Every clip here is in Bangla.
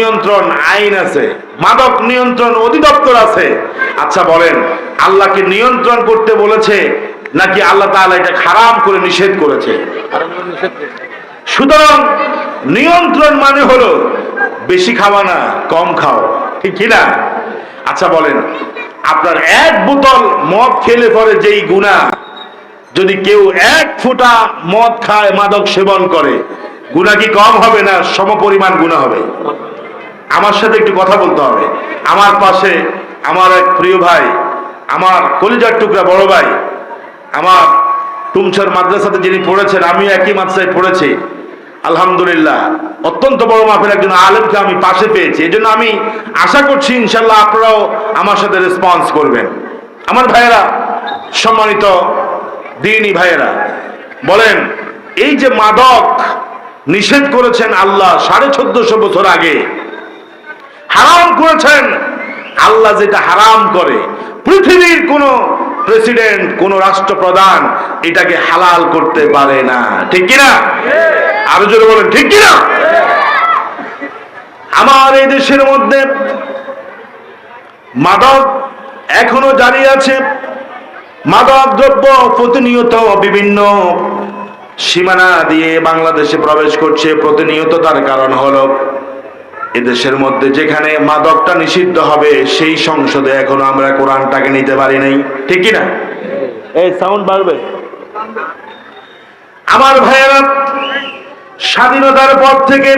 নিয়ন্ত্রণ আইন আছে, মাদক নিয়ন্ত্রণ অধিদপ্তর আছে। আচ্ছা বলেন, আল্লাহকে নিয়ন্ত্রণ করতে বলেছে নাকি আল্লাহ তাআলা এটা হারাম করে নিষেধ করেছে? সুতরাং নিয়ন্ত্রণ মানে হলো বেশি খাওয়া না, কম খাও, ঠিক কিনা? আচ্ছা বলেন, আপনার এক বোতল মদ খেলে পরে যেই গুনাহ, যদি কেউ এক ফোঁটা মদ খায়, মাদক সেবন করে, গুনাহ কি কম হবে না সমপরিমাণ গুনাহ হবে? আমার সাথে একটু কথা বলতে হবে। আমার পাশে আমার এক প্রিয় ভাই, আমার কলিজার টুকরা বড় ভাই, আমার টুমছার মাদ্রাসাতে যিনি পড়েছেন, আমিও একই মাদ্রাসায় পড়েছি। আলহামদুলিল্লাহ, অত্যন্ত বড় মাপের একজন আলেমকে আমি পাশে পেয়েছি। এই জন্য আমি আশা করছি ইনশাল্লাহ আপনারাও আমার সাথে রেসপন্স করবেন। আমার ভাইয়েরা, সম্মানিত দ্বীনি ভাইয়েরা, বলেন, এই যে মাদক নিষেধ করেছেন আল্লাহ 1450 বছর আগে, হারাম করেছেন আল্লাহ, যেটা হারাম করে পৃথিবীর কোন প্রেসিডেন্ট, কোন রাষ্ট্রপ্রধান এটাকে হালাল করতে পারে না, ঠিক কিনা? আরো জোরে বলেন, ঠিক কিনা? আমার এই দেশের মধ্যে মাদক এখনো জারি আছে। মাদক দ্রব্য প্রতিনিয়ত বিভিন্ন সীমানা দিয়ে বাংলাদেশে প্রবেশ করছে প্রতিনিয়ত। তার কারণ হলো এদেশের মধ্যে যেখানে মাদকটা নিষিদ্ধ হবে সেই সংসদে এখনো আমরা কোরআনটাকে নিতে পারি নাই, ঠিক কিনা? এই সাউন্ড বাড়বে। আমার ভাইয়েরা, স্বাধীনতার পর থেকে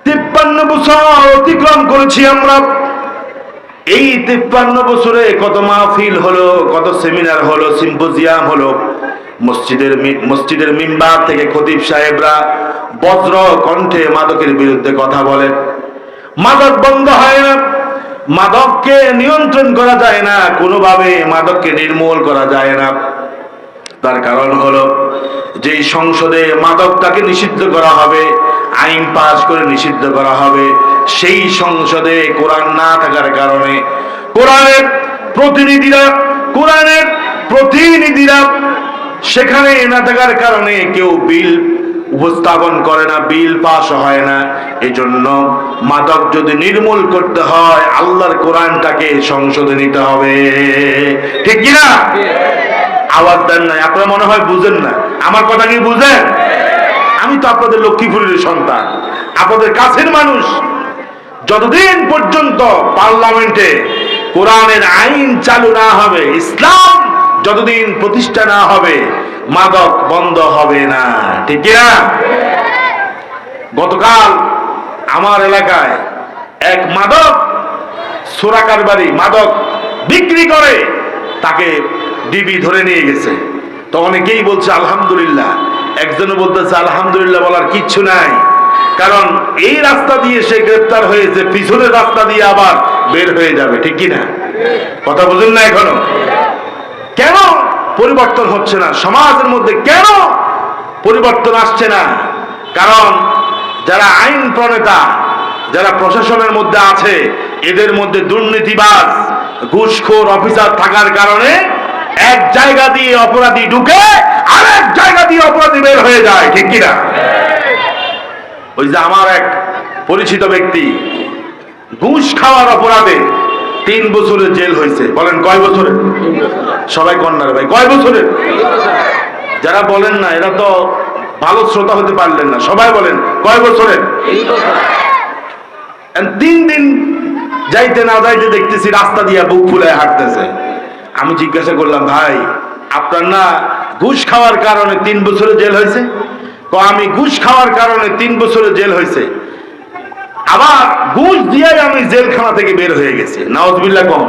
53 বছর অতিক্রম করেছি আমরা। এই 53 বছরে কত মাহফিল হলো, কত সেমিনার হলো, সিম্পোজিয়াম হলো। মসজিদের মিম্বার থেকে খতিব সাহেবরা বজ্র কণ্ঠে মাদকের বিরুদ্ধে কথা বলেন। মাদক বন্ধ হয় না, মাদককে নিয়ন্ত্রণ করা যায় না, কোনোভাবে মাদককে নির্মূল করা যায় না। তার কারণ হলো, যেই সংসদে মাদকটাকে নিষিদ্ধ করা হবে, আইন পাস করে নিষিদ্ধ করা হবে, সেই সংসদে কোরআন না থাকার কারণে কোরআনের প্রতিনিধিরা সেখানে না থাকার কারণে কেউ বিল উপস্থাপন করে না, বিল পাস হয় না। এজন্য মাদক যদি নির্মূল করতে হয় আল্লাহর কোরআনটাকে সংসদে নিতে হবে, ঠিক কিনা? আওয়াজ দেন নাই, আপনারা মনে হয় বুঝেন না। আমার কথা কি বুঝেন? আমি তো আপনাদের লক্ষ্মীপুরের সন্তান, আপনাদের কাছের মানুষ। যতদিন পর্যন্ত পার্লামেন্টে কোরআনের আইন চালু না হবে, ইসলাম যতদিন প্রতিষ্ঠা না হবে, মাদক বন্ধ হবে না, ঠিক কিনা? গতকাল আমার এলাকায় এক মাদক চোরাকারবারি, মাদক বিক্রি করে, তাকে ডিবি ধরে নিয়ে গেছে। তো অনেকেই বলছে আলহামদুলিল্লাহ, একজনে বলতেছে আলহামদুলিল্লাহ বলার কিচ্ছু নাই, কারণ এই রাস্তা দিয়ে সে গ্রেফতার হয়েছে, পিছনের রাস্তা দিয়ে আবার বের হয়ে যাবে, ঠিক কিনা? কথা বুঝুন না এখনো? কেন পরিবর্তন হচ্ছে না সমাজের মধ্যে? কেন পরিবর্তন আসছে না? কারণ যারা আইন প্রণেতা, যারা প্রশাসনের মধ্যে আছে, এদের মধ্যে দুর্নীতিবাজ, ঘুষখোর অফিসার থাকার কারণে এক জায়গা দিয়ে অপরাধী ঢুকে আরেক জায়গা দিয়ে অপরাধী বের হয়ে যায়, ঠিক কিনা? ওই যে আমার এক পরিচিত ব্যক্তি ঘুষ খাওয়ার অপরাধে 3 বছরের জেল হয়েছে। বলেন কয় বছরের? সবাই কন্যার ভাই, কয় বছরের? যারা বলেন না এরা তো ভালো শ্রোতা হতে পারলেন না। সবাই বলেন কয় বছরের? 3 দিন যাইতে না যাইতে দেখতেছি রাস্তা দিয়ে বুক ফুলায় হাঁটতেছে। আমি জিজ্ঞাসা করলাম, ভাই আপনার না ঘুষ খাওয়ার কারণে 3 বছরের জেল হয়েছে? আমি ঘুষ খাওয়ার কারণে 3 বছরের জেল হয়েছে, আবার ঘুষ দিয়ে আমি জেলখানা থেকে বের হয়ে গেছি। নাউজুবিল্লাহ কম।